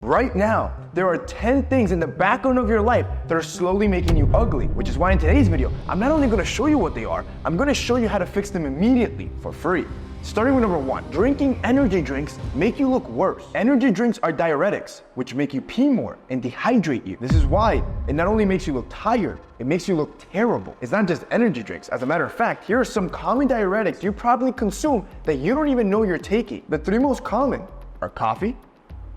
Right now, there are 10 things in the background of your life that are slowly making you ugly, which is why in today's video, I'm not only gonna show you what they are, I'm gonna show you how to fix them immediately for free. Starting with number 1, drinking energy drinks make you look worse. Energy drinks are diuretics, which make you pee more and dehydrate you. This is why it not only makes you look tired, it makes you look terrible. It's not just energy drinks. As a matter of fact, here are some common diuretics you probably consume that you don't even know you're taking. The 3 most common are coffee,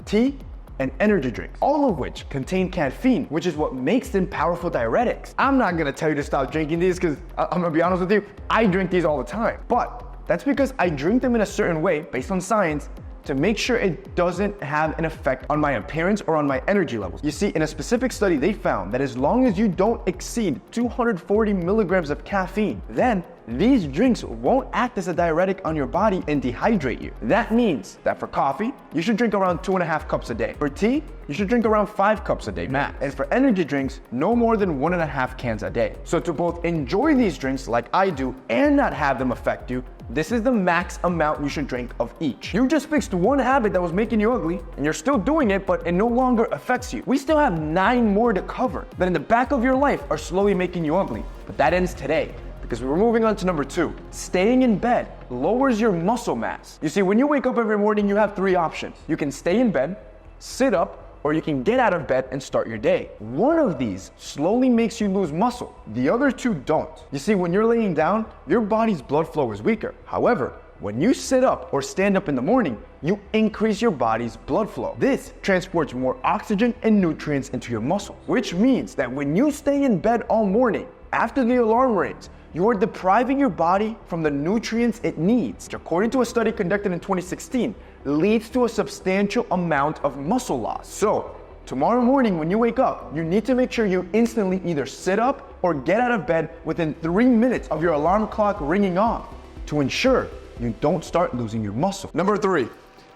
tea, and energy drinks, all of which contain caffeine, which is what makes them powerful diuretics. I'm not gonna tell you to stop drinking these because I'm gonna be honest with you, I drink these all the time. But that's because I drink them in a certain way based on science to make sure it doesn't have an effect on my appearance or on my energy levels. You see, in a specific study, they found that as long as you don't exceed 240 milligrams of caffeine, then these drinks won't act as a diuretic on your body and dehydrate you. That means that for coffee, you should drink around 2.5 cups a day. For tea, you should drink around 5 cups a day max. And for energy drinks, no more than 1.5 cans a day. So to both enjoy these drinks like I do and not have them affect you, this is the max amount you should drink of each. You just fixed one habit that was making you ugly, and you're still doing it, but it no longer affects you. We still have 9 more to cover that in the back of your life are slowly making you ugly. But that ends today, because we're moving on to number 2. Staying in bed lowers your muscle mass. You see, when you wake up every morning, you have 3 options. You can stay in bed, sit up, or you can get out of bed and start your day. One of these slowly makes you lose muscle. The other 2 don't. You see, when you're laying down, your body's blood flow is weaker. However, when you sit up or stand up in the morning, you increase your body's blood flow. This transports more oxygen and nutrients into your muscles, which means that when you stay in bed all morning, after the alarm rings, you are depriving your body from the nutrients it needs, which according to a study conducted in 2016, leads to a substantial amount of muscle loss. So, tomorrow morning when you wake up, you need to make sure you instantly either sit up or get out of bed within 3 minutes of your alarm clock ringing off to ensure you don't start losing your muscle. Number 3,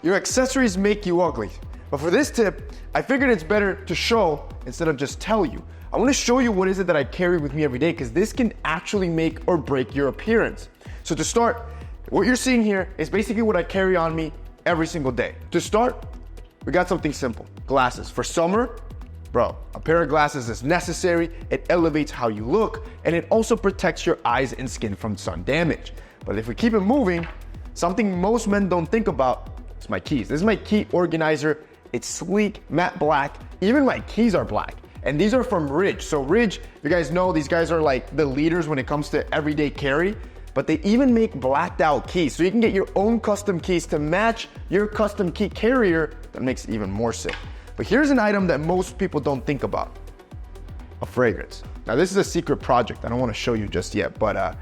your accessories make you ugly. But for this tip, I figured it's better to show instead of just tell you. I want to show you what is it that I carry with me every day because this can actually make or break your appearance. So to start, what you're seeing here is basically what I carry on me every single day. To start, we got something simple, glasses. For summer, bro, a pair of glasses is necessary. It elevates how you look and it also protects your eyes and skin from sun damage. But if we keep it moving, something most men don't think about is my keys. This is my key organizer. It's sleek, matte black. Even my keys are black. And these are from Ridge. So Ridge, you guys know these guys are like the leaders when it comes to everyday carry, but they even make blacked out keys. So you can get your own custom keys to match your custom key carrier. That makes it even more sick. But here's an item that most people don't think about, a fragrance. Now this is a secret project. I don't want to show you just yet, but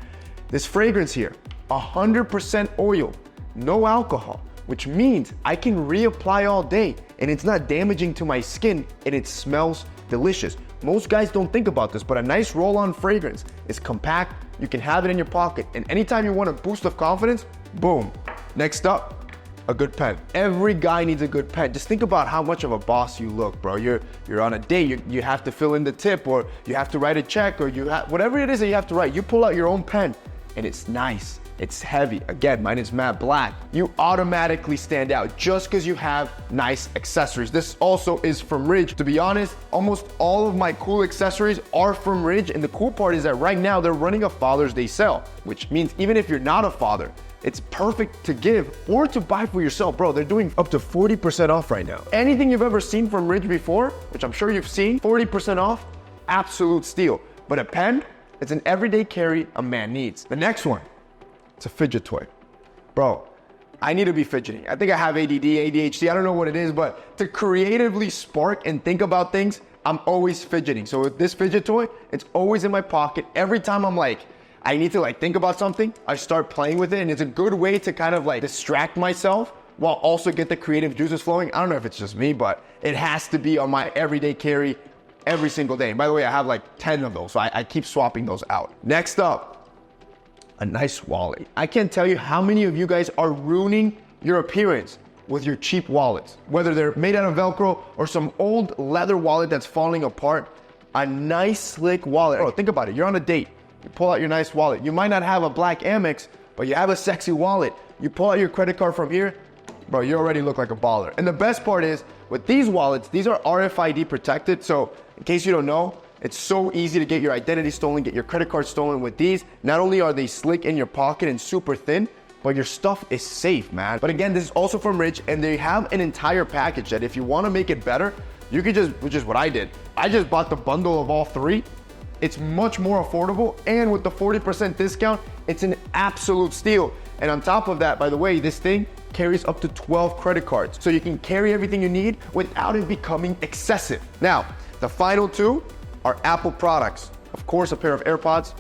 this fragrance here, 100% oil, no alcohol, which means I can reapply all day and it's not damaging to my skin and it smells delicious. Most guys don't think about this, but a nice roll-on fragrance is compact, you can have it in your pocket, and anytime you want a boost of confidence, boom. Next up, a good pen. Every guy needs a good pen. Just think about how much of a boss you look, bro. You're on a date, you have to fill in the tip, or you have to write a check, or whatever it is that you have to write, you pull out your own pen, and it's nice. It's heavy. Again, mine is matte black. You automatically stand out just because you have nice accessories. This also is from Ridge. To be honest, almost all of my cool accessories are from Ridge. And the cool part is that right now they're running a Father's Day sale, which means even if you're not a father, it's perfect to give or to buy for yourself. Bro, they're doing up to 40% off right now. Anything you've ever seen from Ridge before, which I'm sure you've seen, 40% off, absolute steal. But a pen, it's an everyday carry a man needs. The next one, it's a fidget toy. Bro, I need to be fidgeting. I think I have ADD, ADHD, I don't know what it is, but to creatively spark and think about things, I'm always fidgeting. So with this fidget toy, it's always in my pocket. Every time I'm like, I need to like think about something, I start playing with it, and it's a good way to kind of like distract myself while also get the creative juices flowing. I don't know if it's just me, but it has to be on my everyday carry every single day. And by the way, I have like 10 of those, so I keep swapping those out. Next up, a nice wallet. I can't tell you how many of you guys are ruining your appearance with your cheap wallets. Whether they're made out of Velcro or some old leather wallet that's falling apart, a nice slick wallet. Bro, think about it. You're on a date. You pull out your nice wallet. You might not have a black Amex, but you have a sexy wallet. You pull out your credit card from here, bro, you already look like a baller. And the best part is, with these wallets, these are RFID protected. So in case you don't know, it's so easy to get your identity stolen, get your credit card stolen with these. Not only are they slick in your pocket and super thin, but your stuff is safe, man. But again, this is also from Ridge, and they have an entire package that if you wanna make it better, you could just, which is what I did. I just bought the bundle of all three. It's much more affordable, and with the 40% discount, it's an absolute steal. And on top of that, by the way, this thing carries up to 12 credit cards. So you can carry everything you need without it becoming excessive. Now, the final two are Apple products. Of course, a pair of AirPods.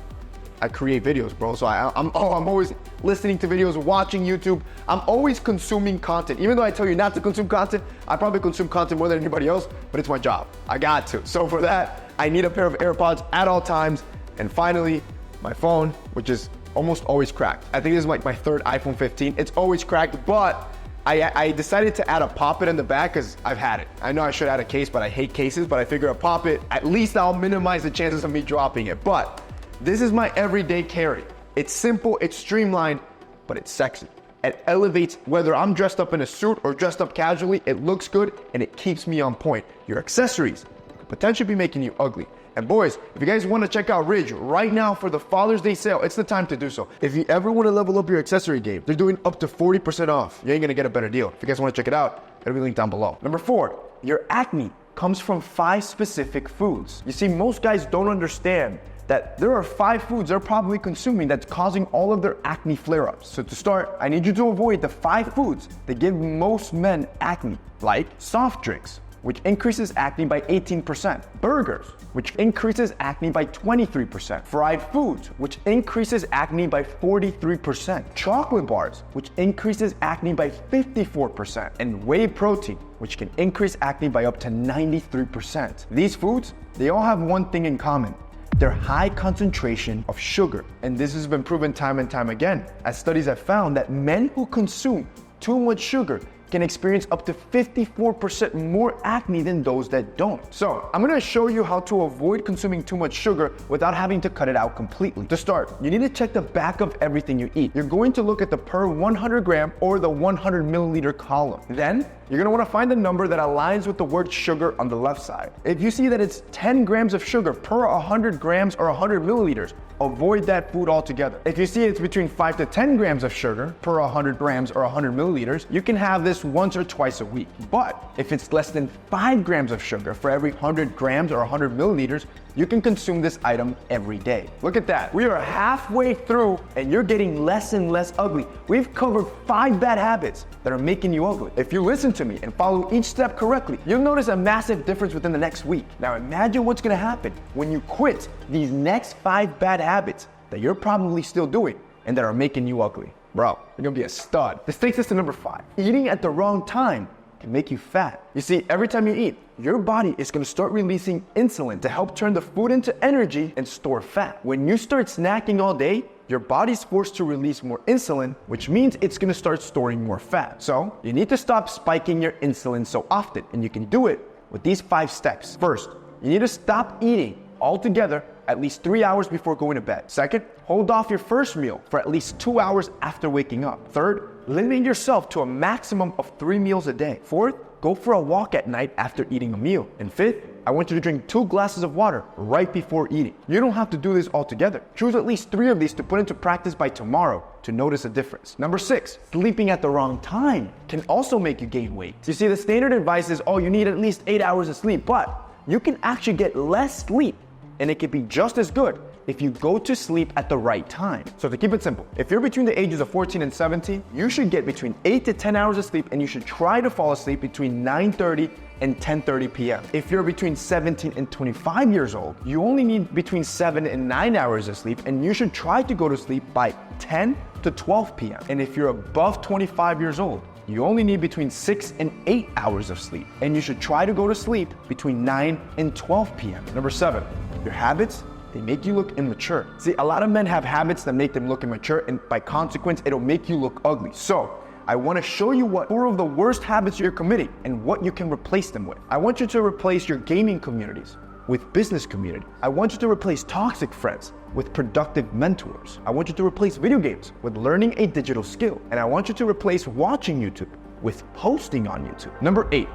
I create videos, bro. So I'm always listening to videos, watching YouTube. I'm always consuming content. Even though I tell you not to consume content, I probably consume content more than anybody else, but it's my job. I got to. So for that, I need a pair of AirPods at all times. And finally, my phone, which is almost always cracked. I think this is like my third iPhone 15. It's always cracked, but I decided to add a Pop-It in the back because I've had it. I know I should add a case, but I hate cases, but I figure a Pop-It, at least I'll minimize the chances of me dropping it. But this is my everyday carry. It's simple, it's streamlined, but it's sexy. It elevates whether I'm dressed up in a suit or dressed up casually, it looks good and it keeps me on point. Your accessories could potentially be making you ugly. And boys, if you guys want to check out Ridge right now for the Father's Day sale, it's the time to do so. If you ever want to level up your accessory game, they're doing up to 40% off. You ain't gonna get a better deal. If you guys want to check it out, it'll be linked down below. Number 4, your acne comes from 5 specific foods. You see, most guys don't understand that there are 5 foods they're probably consuming that's causing all of their acne flare-ups. So to start, I need you to avoid the 5 foods that give most men acne, like soft drinks, which increases acne by 18%, burgers, which increases acne by 23%, fried foods, which increases acne by 43%, chocolate bars, which increases acne by 54%, and whey protein, which can increase acne by up to 93%. These foods, they all have one thing in common. They're high concentration of sugar. And this has been proven time and time again, as studies have found that men who consume too much sugar can experience up to 54% more acne than those that don't. So I'm gonna show you how to avoid consuming too much sugar without having to cut it out completely. To start, you need to check the back of everything you eat. You're going to look at the per 100 gram or the 100 milliliter column. Then you're gonna wanna find the number that aligns with the word sugar on the left side. If you see that it's 10 grams of sugar per 100 grams or 100 milliliters, avoid that food altogether. If you see it's between 5 to 10 grams of sugar per 100 grams or 100 milliliters, you can have this once or twice a week. But if it's less than 5 grams of sugar for every 100 grams or 100 milliliters, you can consume this item every day. Look at that. We are halfway through and you're getting less and less ugly. We've covered 5 bad habits that are making you ugly. If you listen to me and follow each step correctly, you'll notice a massive difference within the next week. Now imagine what's gonna happen when you quit these next 5 bad habits that you're probably still doing and that are making you ugly. Bro, you're gonna be a stud. This takes us to number 5. Eating at the wrong time can make you fat. You see, every time you eat, your body is gonna start releasing insulin to help turn the food into energy and store fat. When you start snacking all day, your body's forced to release more insulin, which means it's gonna start storing more fat. So you need to stop spiking your insulin so often, and you can do it with these 5 steps. First, you need to stop eating altogether at least 3 hours before going to bed. Second, hold off your first meal for at least 2 hours after waking up. Third, limit yourself to a maximum of 3 meals a day. Fourth, go for a walk at night after eating a meal. And fifth, I want you to drink 2 glasses of water right before eating. You don't have to do this all together. Choose at least 3 of these to put into practice by tomorrow to notice a difference. Number 6, sleeping at the wrong time can also make you gain weight. You see, the standard advice is, oh, you need at least 8 hours of sleep, but you can actually get less sleep and it can be just as good if you go to sleep at the right time. So to keep it simple, if you're between the ages of 14 and 17, you should get between 8 to 10 hours of sleep and you should try to fall asleep between 9:30 and 10:30 p.m. If you're between 17 and 25 years old, you only need between 7 and 9 hours of sleep and you should try to go to sleep by 10 to 12 p.m. And if you're above 25 years old, you only need between 6 and 8 hours of sleep, and you should try to go to sleep between 9 and 12 p.m. Number 7, your habits, they make you look immature. See, a lot of men have habits that make them look immature, and by consequence, it'll make you look ugly. So, I want to show you what 4 of the worst habits you're committing and what you can replace them with. I want you to replace your gaming communities with business community. I want you to replace toxic friends with productive mentors. I want you to replace video games with learning a digital skill. And I want you to replace watching YouTube with posting on YouTube. Number 8,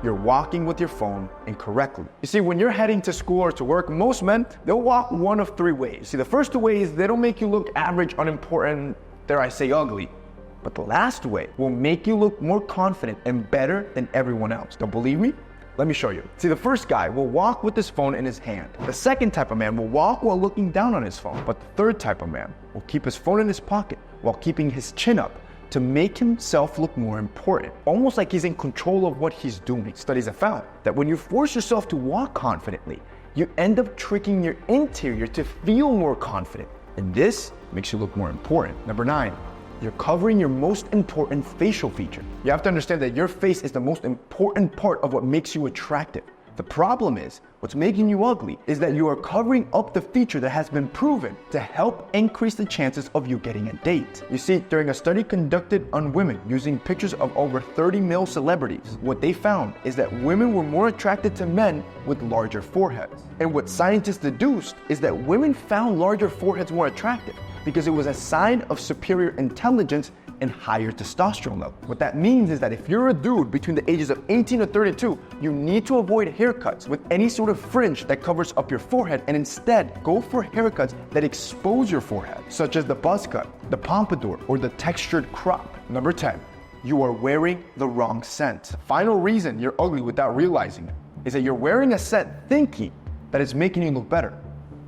you're walking with your phone incorrectly. You see, when you're heading to school or to work, most men, they'll walk one of three ways. See, the first two ways, they don't make you look average, unimportant, dare I say ugly. But the last way will make you look more confident and better than everyone else. Don't believe me? Let me show you. See, the first guy will walk with his phone in his hand. The second type of man will walk while looking down on his phone. But the third type of man will keep his phone in his pocket while keeping his chin up to make himself look more important, almost like he's in control of what he's doing. Studies have found that when you force yourself to walk confidently, you end up tricking your interior to feel more confident. And this makes you look more important. Number 9, you're covering your most important facial feature. You have to understand that your face is the most important part of what makes you attractive. The problem is, what's making you ugly is that you are covering up the feature that has been proven to help increase the chances of you getting a date. You see, during a study conducted on women using pictures of over 30 male celebrities, what they found is that women were more attracted to men with larger foreheads. And what scientists deduced is that women found larger foreheads more attractive because it was a sign of superior intelligence and higher testosterone level. What that means is that if you're a dude between the ages of 18 to 32, you need to avoid haircuts with any sort of fringe that covers up your forehead and instead go for haircuts that expose your forehead, such as the buzz cut, the pompadour, or the textured crop. Number 10, you are wearing the wrong scent. The final reason you're ugly without realizing it is that you're wearing a scent thinking that it's making you look better,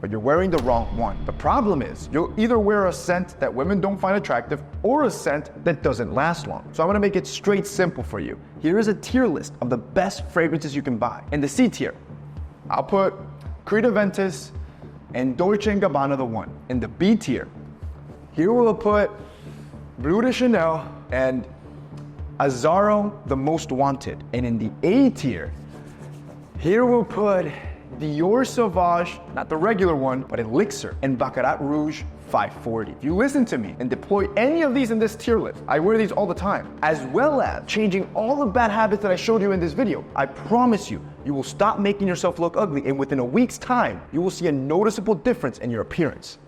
but you're wearing the wrong one. The problem is, you'll either wear a scent that women don't find attractive or a scent that doesn't last long. So I'm gonna make it straight simple for you. Here is a tier list of the best fragrances you can buy. In the C tier, I'll put Creed Aventus and Dolce & Gabbana the one. In the B tier, here we'll put Bleu de Chanel and Azzaro the Most Wanted. And in the A tier, here we'll put Dior Sauvage, not the regular one, but Elixir, and Baccarat Rouge 540. If you listen to me and deploy any of these in this tier list, I wear these all the time, as well as changing all the bad habits that I showed you in this video, I promise you, you will stop making yourself look ugly, and within a week's time, you will see a noticeable difference in your appearance.